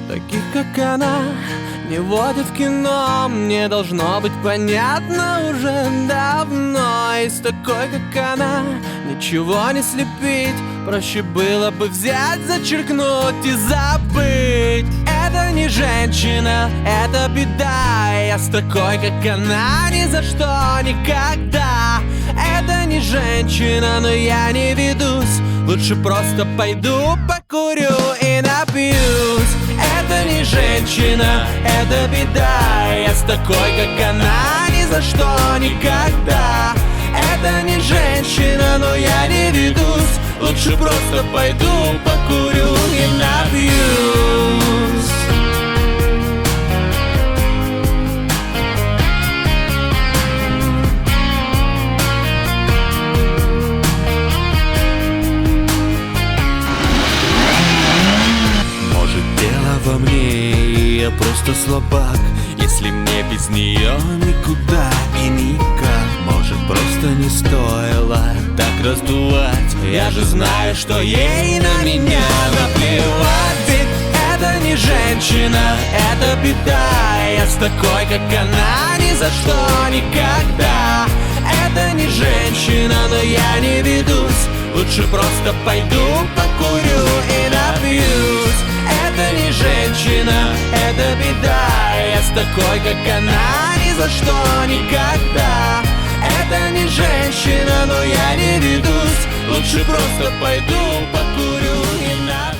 Таких, как она, не водят в кино. Мне должно быть понятно уже давно. И с такой, как она, ничего не слепить. Проще было бы взять, зачеркнуть и забыть. Это не женщина, это беда. Я с такой, как она, ни за что, никогда. Это не женщина, но я не ведусь. Лучше просто пойду, покурю и напьюсь. Это не женщина, это беда. Я с такой, как она, ни за что, никогда. Это не женщина, но я не ведусь. Лучше просто пойду, покурю и напьюсь. Во мне, я просто слабак. Если мне без нее никуда и никак. Может, просто не стоило так раздувать. Я же знаю, что ей на меня наплевать. Ведь это не женщина, это беда. Я с такой, как она, ни за что, никогда. Это не женщина, но я не ведусь. Лучше просто пойду, покурю и напьюсь. Это не женщина, это беда. Я с такой, как она, ни за что, никогда. Это не женщина, но я не ведусь. Лучше просто пойду, покурю и напьюсь.